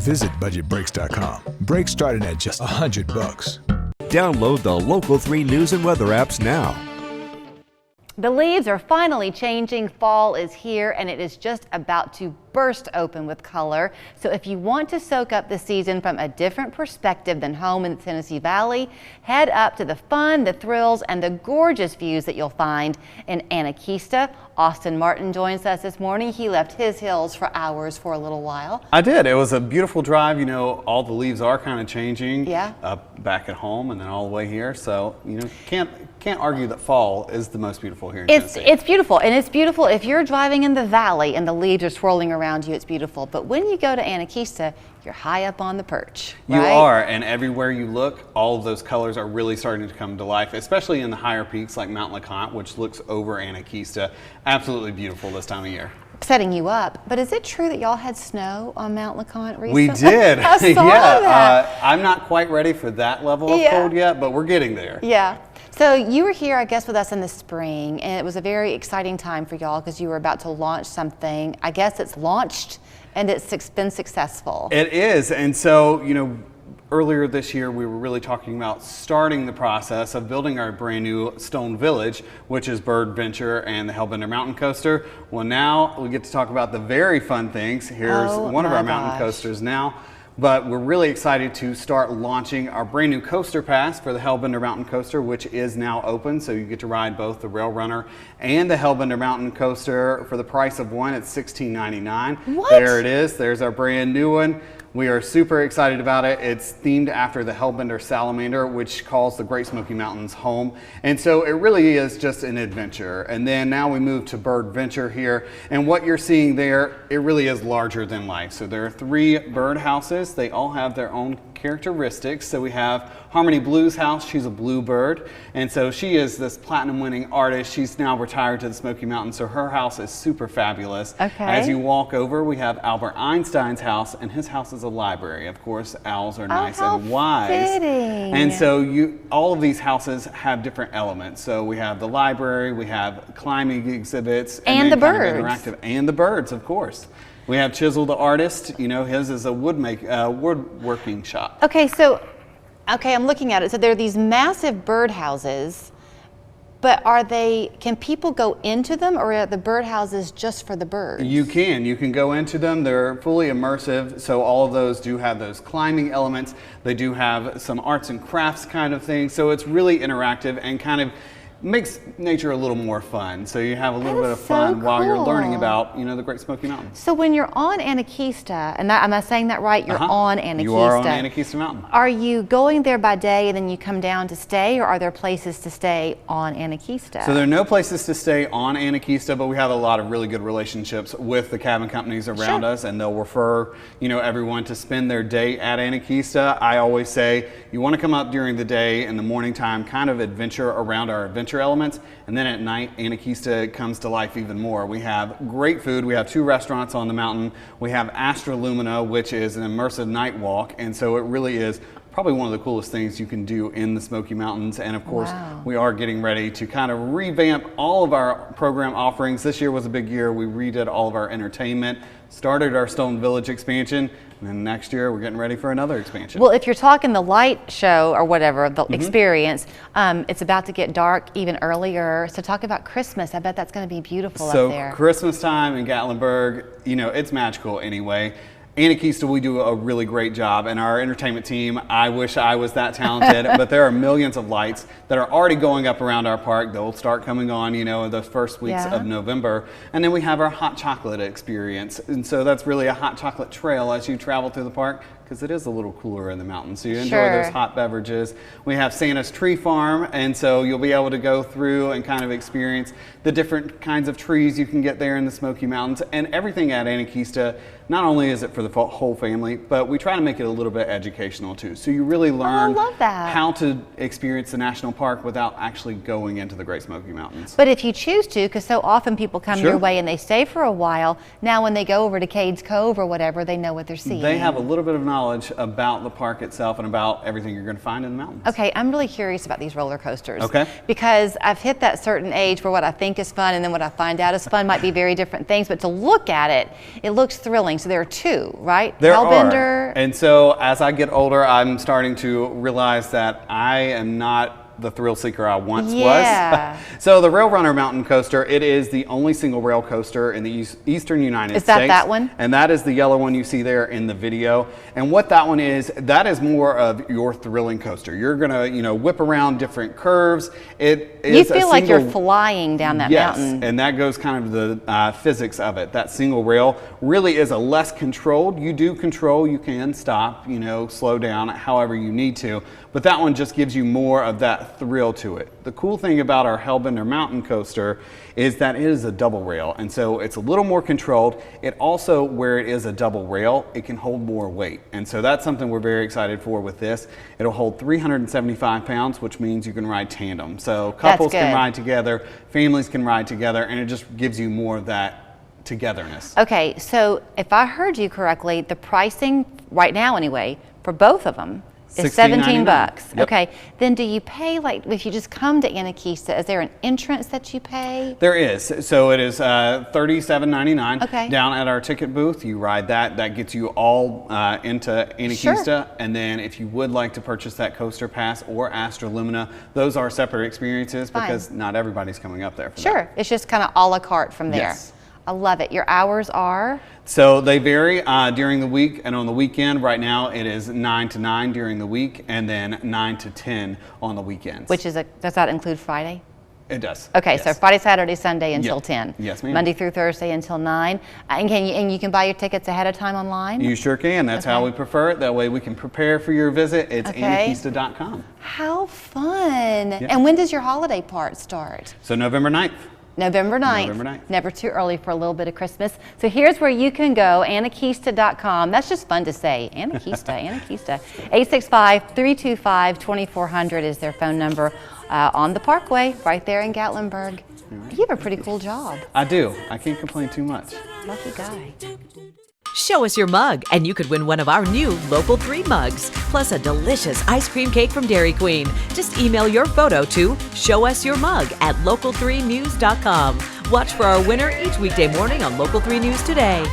Visit budgetbreaks.com. Brakes starting at just $100. Download the Local 3 News and Weather apps now. The leaves are finally changing. Fall is here and it is just about to burst open with color. So if you want to soak up the season from a different perspective than home in the Tennessee Valley, head up to the fun, the thrills, and the gorgeous views that you'll find in Anakeesta. Austin Martin joins us this morning. He left his hills for hours for a little while. I did. It was a beautiful drive. You know, all the leaves are kind of changing. Yeah. Back at home and then all the way here. So, you know, can't argue that fall is the most beautiful here in Tennessee. It's beautiful, and it's beautiful if you're driving in the valley and the leaves are swirling around you. It's beautiful. But when you go to Anakeesta, you're high up on the perch. You right? are, and everywhere you look, all of those colors are really starting to come to life, especially in the higher peaks like Mount LeConte, which looks over Anakeesta. Absolutely beautiful this time of year. Setting you up, but is it true that y'all had snow on Mount LeConte recently? We did. I saw that. I'm not quite ready for that level of cold yet, but we're getting there. Yeah. So you were here, I guess, with us in the spring, and it was a very exciting time for y'all because you were about to launch something. I guess it's launched and it's been successful. It is, and so, you know, earlier this year, we were really talking about starting the process of building our brand new Stone Village, which is Bird Venture and the Hellbender Mountain Coaster. Well, now we get to talk about the very fun things. Here's one of our mountain coasters now. But we're really excited to start launching our brand new coaster pass for the Hellbender Mountain Coaster, which is now open. So you get to ride both the Rail Runner and the Hellbender Mountain Coaster for the price of one. It's $16.99. What? There it is. There's our brand new one. We are super excited about it. It's themed after the Hellbender Salamander, which calls the Great Smoky Mountains home. And so it really is just an adventure. And then now we move to Bird Venture here. And what you're seeing there, it really is larger than life. So there are 3 bird houses. They all have their own characteristics. So we have Harmony Blue's house. She's a bluebird. And so she is this platinum winning artist. She's now retired to the Smoky Mountains. So her house is super fabulous. Okay. As you walk over, we have Albert Einstein's house, and his house is a library. Of course, owls are nice and wise. Fitting. And so all of these houses have different elements. So we have the library, we have climbing exhibits, and the birds. Interactive, and the birds, of course. We have Chisel the artist. You know, his is a woodworking shop. Okay, I'm looking at it. So there are these massive bird houses, but can people go into them, or are the bird houses just for the birds? You can go into them. They're fully immersive. So all of those do have those climbing elements. They do have some arts and crafts kind of thing. So it's really interactive and kind of makes nature a little more fun. So you have a little bit of fun while you're learning about, you know, the Great Smoky Mountains. So when you're on Anakeesta, and am I saying that right? You're on Anakeesta. You are on Anakeesta Mountain. Are you going there by day and then you come down to stay, or are there places to stay on Anakeesta? So there are no places to stay on Anakeesta, but we have a lot of really good relationships with the cabin companies around us, and they'll refer, you know, everyone to spend their day at Anakeesta. I always say you want to come up during the day in the morning time, kind of adventure around our adventure elements, and then at night Anakeesta comes to life even more. We have great food. We have 2 restaurants on the mountain. We have Astralumina, which is an immersive night walk, and so it really is probably one of the coolest things you can do in the Smoky Mountains. And of course, we are getting ready to kind of revamp all of our program offerings. This year was a big year. We redid all of our entertainment, started our Stone Village expansion, and then next year we're getting ready for another expansion. Well, if you're talking the light show or whatever, the experience, it's about to get dark even earlier. So talk about Christmas. I bet that's going to be beautiful up there. So Christmas time in Gatlinburg, you know, it's magical anyway. Anakeesta, we do a really great job, and our entertainment team, I wish I was that talented, but there are millions of lights that are already going up around our park. They'll start coming on, you know, in the first weeks of November. And then we have our hot chocolate experience. And so that's really a hot chocolate trail as you travel through the park, because it is a little cooler in the mountains. So you enjoy those hot beverages. We have Santa's Tree Farm, and so you'll be able to go through and kind of experience the different kinds of trees you can get there in the Smoky Mountains. And everything at Anakeesta, not only is it for the whole family, but we try to make it a little bit educational too. So you really learn how to experience the national park without actually going into the Great Smoky Mountains. But if you choose to, because so often people come your way and they stay for a while, now when they go over to Cades Cove or whatever, they know what they're seeing. They have a little bit of knowledge about the park itself and about everything you're going to find in the mountains. Okay, I'm really curious about these roller coasters. Okay. Because I've hit that certain age where what I think is fun and then what I find out is fun might be very different things, but to look at it, it looks thrilling. So there are 2, right? There Hellbender And so as I get older, I'm starting to realize that I am not the thrill seeker I once was. So the Rail Runner Mountain Coaster, it is the only single rail coaster in the eastern United States. Is that one? And that is the yellow one you see there in the video. And what that one is, that is more of your thrilling coaster. You're gonna, whip around different curves. You feel like you're flying down that mountain. Yes, and that goes kind of the physics of it. That single rail really is a less controlled. You do control, you can stop, slow down however you need to. But that one just gives you more of that thrill to it. The cool thing about our Hellbender Mountain Coaster is that it is a double rail, and so it's a little more controlled. It also, where it is a double rail, it can hold more weight, and so that's something we're very excited for with this. It'll hold 375 pounds, which means you can ride tandem. So couples can ride together, families can ride together, and it just gives you more of that togetherness. Okay, so if I heard you correctly, the pricing right now anyway, for both of them, is $17. Yep. Okay, then do you pay, like if you just come to Anakeesta, is there an entrance that you pay? There is. So it is $37.99. Okay. Down at our ticket booth, you ride that. That gets you all into Anakeesta. Sure. And then if you would like to purchase that coaster pass or Astra Lumina, those are separate experiences because not everybody's coming up there for that. It's just kind of a la carte from there. Yes. I love it. Your hours are? So they vary during the week and on the weekend. Right now it is 9 to 9 during the week and then 9 to 10 on the weekends. Does that include Friday? It does. Okay, yes. so Friday, Saturday, Sunday until 10. Yes, ma'am. Monday through Thursday until 9. And you can buy your tickets ahead of time online? You sure can. That's how we prefer it. That way we can prepare for your visit. It's Anakeesta.com. How fun. And when does your holiday part start? So November 9th. November 9th. November 9th. Never too early for a little bit of Christmas. So here's where you can go, Anakeesta.com. That's just fun to say. Anakeesta, Anakeesta. 865-325-2400 is their phone number on the Parkway, right there in Gatlinburg. You have a pretty cool job. I do. I can't complain too much. Lucky guy. Show us your mug, and you could win one of our new Local 3 mugs, plus a delicious ice cream cake from Dairy Queen. Just email your photo to showusyourmug@local3news.com. Watch for our winner each weekday morning on Local 3 News Today.